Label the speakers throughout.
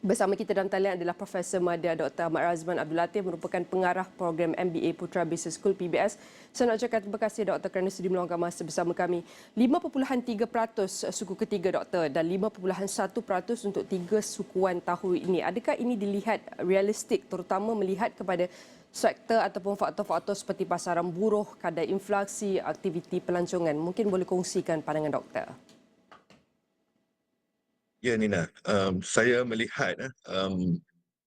Speaker 1: Bersama kita dalam talian adalah Profesor Madya Dr. Ahmad Razman Abdul Latif, merupakan pengarah program MBA Putra Business School PBS. Saya nak ucapkan terima kasih Dr. kerana sudi meluangkan masa bersama kami. 5.3% suku ketiga Dr. dan 5.1% untuk tiga sukuan tahun ini. Adakah ini dilihat realistik, terutama melihat kepada sektor ataupun faktor-faktor seperti pasaran buruh, kadar inflasi, aktiviti pelancongan? Mungkin boleh kongsikan pandangan Doktor.
Speaker 2: Ya Nina, saya melihat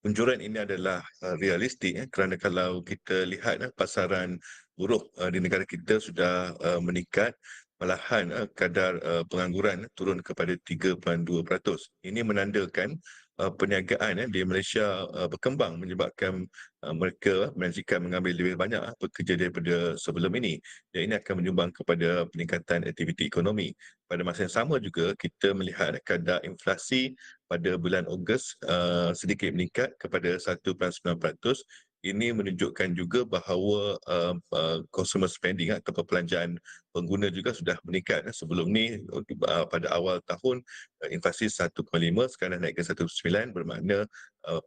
Speaker 2: unjuran ini adalah realistik kerana kalau kita lihat pasaran buruh di negara kita sudah meningkat, malahan kadar pengangguran turun kepada 3.2%. Ini menandakan perniagaan di Malaysia berkembang menyebabkan mereka menjanjikan mengambil lebih banyak pekerja daripada sebelum ini, dan ini akan menyumbang kepada peningkatan aktiviti ekonomi. Pada masa yang sama juga kita melihat kadar inflasi pada bulan Ogos sedikit meningkat kepada 1.9%. Ini menunjukkan juga bahawa consumer spending atau perbelanjaan pengguna juga sudah meningkat. Sebelum ni pada awal tahun inflasi 1.5, sekarang naik ke 1.9, bermakna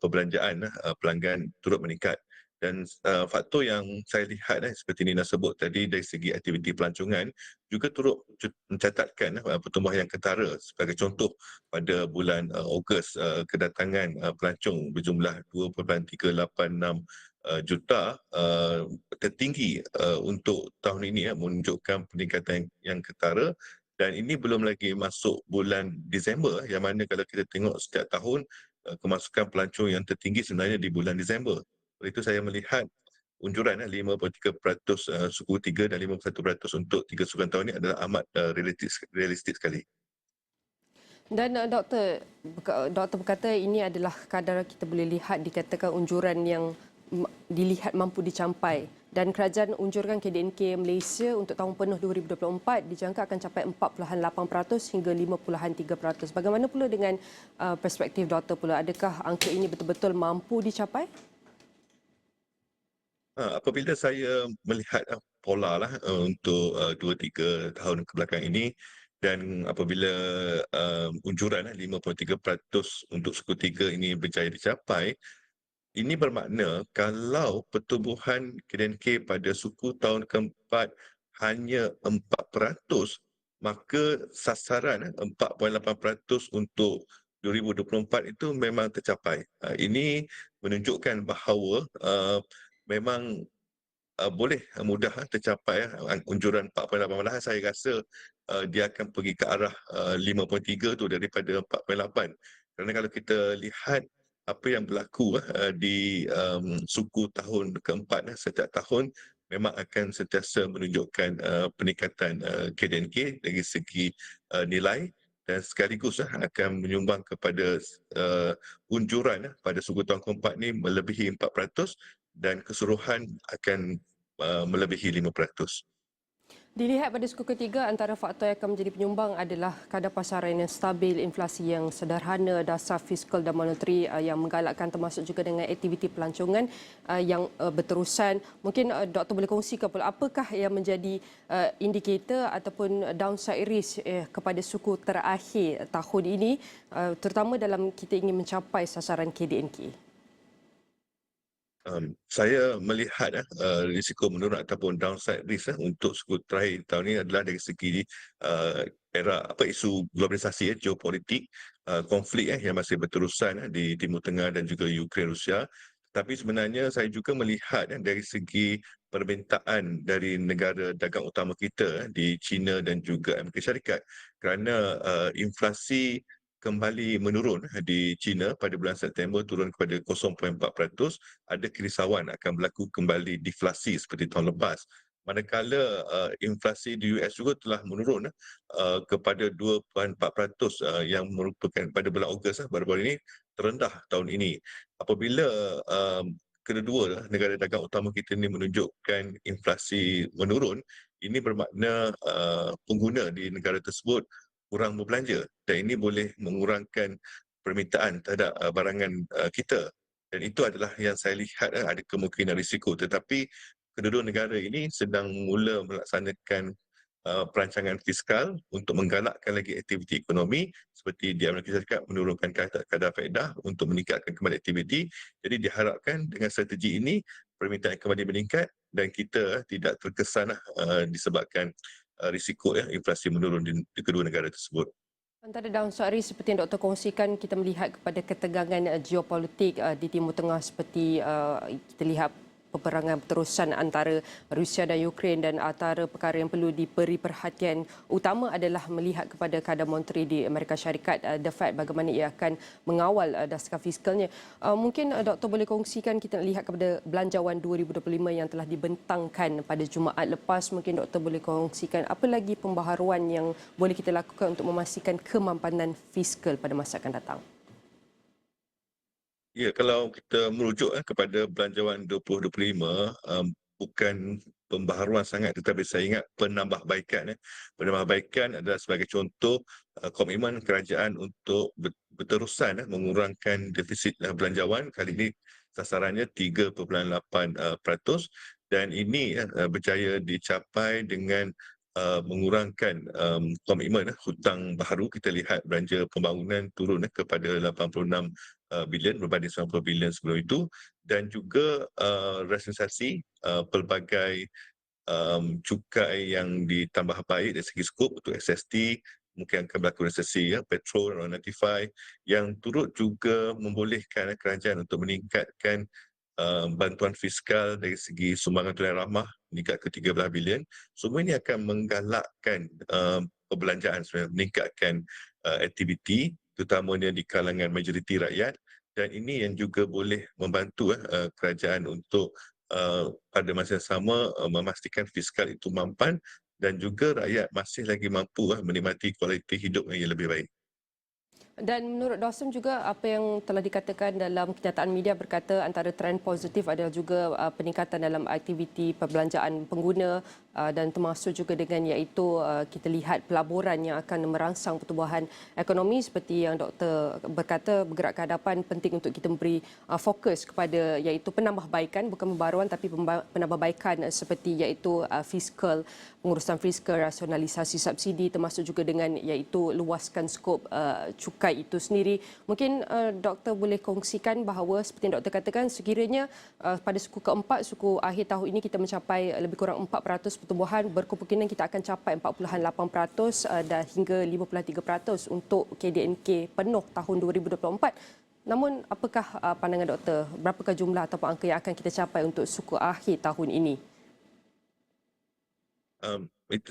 Speaker 2: perbelanjaan pelanggan turut meningkat. Dan faktor yang saya lihat seperti Nina sebut tadi, dari segi aktiviti pelancongan juga turut mencatatkan pertumbuhan yang ketara. Sebagai contoh, pada bulan Ogos kedatangan pelancong berjumlah 2.386 juta, tertinggi untuk tahun ini, menunjukkan peningkatan yang ketara. Dan ini belum lagi masuk bulan Disember, yang mana kalau kita tengok setiap tahun kemasukan pelancong yang tertinggi sebenarnya di bulan Disember. Oleh itu saya melihat unjuran 5.3% suku 3 dan 5.1% untuk tiga sukuan tahun ini adalah amat realistik sekali.
Speaker 1: Dan doktor berkata ini adalah kadar kita boleh lihat dikatakan unjuran yang dilihat mampu dicapai, dan kerajaan unjurkan KDNK Malaysia untuk tahun penuh 2024 dijangka akan capai 4.8% hingga 5.3%. Bagaimana pula dengan perspektif doktor pula? Adakah angka ini betul-betul mampu dicapai?
Speaker 2: Apabila saya melihat pola lah untuk 2-3 tahun kebelakang ini, dan apabila unjuran 5.3% untuk suku 3 ini berjaya dicapai, ini bermakna kalau pertumbuhan KDNK pada suku tahun keempat hanya 4%, maka sasaran 4.8% untuk 2024 itu memang tercapai. Ini menunjukkan bahawa memang boleh mudah tercapai unjuran 4.8. Malahan saya rasa dia akan pergi ke arah 5.3 tu daripada 4.8. Kerana kalau kita lihat apa yang berlaku di suku tahun keempat setiap tahun, memang akan sentiasa menunjukkan peningkatan KDNK dari segi nilai, dan sekaligus akan menyumbang kepada unjuran pada suku tahun keempat ni melebihi 4%, dan keseluruhan akan melebihi 5%.
Speaker 1: Dilihat pada suku ketiga, antara faktor yang akan menjadi penyumbang adalah kadar pasaran yang stabil, inflasi yang sederhana, dasar fiskal dan moneteri yang menggalakkan, termasuk juga dengan aktiviti pelancongan yang berterusan. Mungkin doktor boleh kongsikan pula apakah yang menjadi indikator ataupun downside risk kepada suku terakhir tahun ini, terutama dalam kita ingin mencapai sasaran KDNK.
Speaker 2: Saya melihat risiko menurun ataupun downside risk untuk suku terakhir tahun ini adalah dari segi era isu globalisasi, geopolitik, konflik yang masih berterusan di Timur Tengah dan juga Ukraine, Rusia. Tapi sebenarnya saya juga melihat dari segi permintaan dari negara dagang utama kita di China dan juga Amerika Syarikat, kerana inflasi kembali menurun di China pada bulan September, turun kepada 0.4%, ada kerisauan akan berlaku kembali deflasi seperti tahun lepas. Manakala inflasi di US juga telah menurun kepada 2.4%, yang merupakan pada bulan Ogos baru-baru ini terendah tahun ini. Apabila kedua negara dagang utama kita ini menunjukkan inflasi menurun, ini bermakna pengguna di negara tersebut kurang berbelanja, dan ini boleh mengurangkan permintaan terhadap barangan kita. Dan itu adalah yang saya lihat ada kemungkinan risiko. Tetapi kedua-dua negara ini sedang mula melaksanakan perancangan fiskal untuk menggalakkan lagi aktiviti ekonomi seperti di Amerika Syarikat menurunkan kadar faedah untuk meningkatkan kembali aktiviti. Jadi diharapkan dengan strategi ini permintaan kembali meningkat dan kita tidak terkesan disebabkan risiko inflasi menurun di kedua negara tersebut.
Speaker 1: Antara downside risk seperti yang Doktor kongsikan, kita melihat kepada ketegangan geopolitik di Timur Tengah seperti kita lihat peperangan berterusan antara Rusia dan Ukraine, dan antara perkara yang perlu diberi perhatian utama adalah melihat kepada kadar monetary di Amerika Syarikat, the Fed, bagaimana ia akan mengawal dasar fiskalnya. Mungkin Doktor boleh kongsikan, kita lihat kepada belanjawan 2025 yang telah dibentangkan pada Jumaat lepas. Mungkin Doktor boleh kongsikan apa lagi pembaharuan yang boleh kita lakukan untuk memastikan kemampanan fiskal pada masa akan datang.
Speaker 2: Ya, kalau kita merujuk kepada belanjawan 2025, bukan pembaharuan sangat, tetapi saya ingat penambahbaikan. Penambahbaikan adalah sebagai contoh komitmen kerajaan untuk berterusan mengurangkan defisit belanjawan. Kali ini sasarannya 3.8%, dan ini berjaya dicapai dengan mengurangkan komitmen hutang baharu. Kita lihat belanja pembangunan turun kepada 86 bilion berbanding 90 bilion sebelum itu, dan juga rasionalisasi pelbagai cukai yang ditambah baik dari segi skop untuk SST. Mungkin akan berlaku resesi petrol dan non-notify yang turut juga membolehkan kerajaan untuk meningkatkan bantuan fiskal dari segi sumbangan tunai ramah meningkat ke 13 bilion. Semua ini akan menggalakkan perbelanjaan sebenarnya, meningkatkan aktiviti terutamanya di kalangan majoriti rakyat, dan ini yang juga boleh membantu kerajaan untuk pada masa yang sama memastikan fiskal itu mampan dan juga rakyat masih lagi mampu menikmati kualiti hidup yang lebih baik.
Speaker 1: Dan menurut Dawson juga, apa yang telah dikatakan dalam kenyataan media berkata antara trend positif adalah juga peningkatan dalam aktiviti perbelanjaan pengguna, dan termasuk juga dengan iaitu kita lihat pelaburan yang akan merangsang pertumbuhan ekonomi. Seperti yang Doktor berkata, bergerak ke hadapan penting untuk kita memberi fokus kepada iaitu penambahbaikan, bukan pembaruan tapi penambahbaikan seperti iaitu fiskal, pengurusan fiskal, rasionalisasi subsidi, termasuk juga dengan iaitu luaskan skop cukai itu sendiri. Mungkin Doktor boleh kongsikan bahawa seperti yang Doktor katakan, sekiranya pada suku keempat, suku akhir tahun ini kita mencapai lebih kurang 4% pertumbuhan, berkemungkinan kita akan capai 4.8% dan hingga 5.3% untuk KDNK penuh tahun 2024. Namun apakah pandangan Doktor, berapakah jumlah ataupun angka yang akan kita capai untuk suku akhir tahun ini?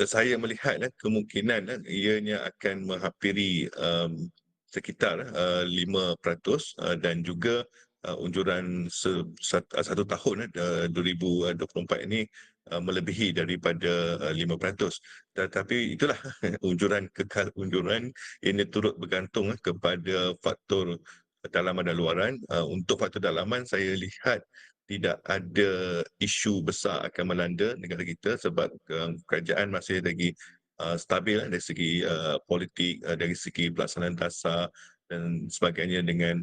Speaker 2: Saya melihat kemungkinan ianya akan menghampiri sekitar 5%, dan juga unjuran satu tahun 2024 ini melebihi daripada 5%. Tetapi itulah unjuran, kekal unjuran ini turut bergantung kepada faktor dalaman dan luaran. Untuk faktor dalaman, saya lihat tidak ada isu besar akan melanda negara kita sebab kerajaan masih lagi stabil dari segi politik, dari segi pelaksanaan dasar dan sebagainya, dengan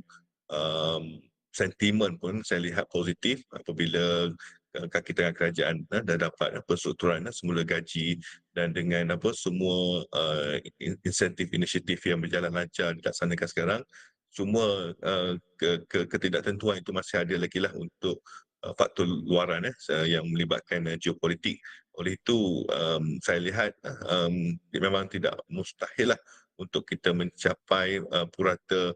Speaker 2: sentimen pun saya lihat positif apabila kaki tangan kerajaan dah dapat perstrukturan semula gaji, dan dengan semua insentif inisiatif yang berjalan lancar dilaksanakan sekarang, semua ketidaktentuan itu masih ada lagi lah untuk faktor luaran yang melibatkan geopolitik. Oleh itu saya lihat memang tidak mustahil lah untuk kita mencapai purata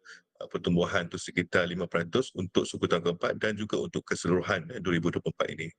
Speaker 2: pertumbuhan itu sekitar 5% untuk suku tahun keempat dan juga untuk keseluruhan 2024 ini.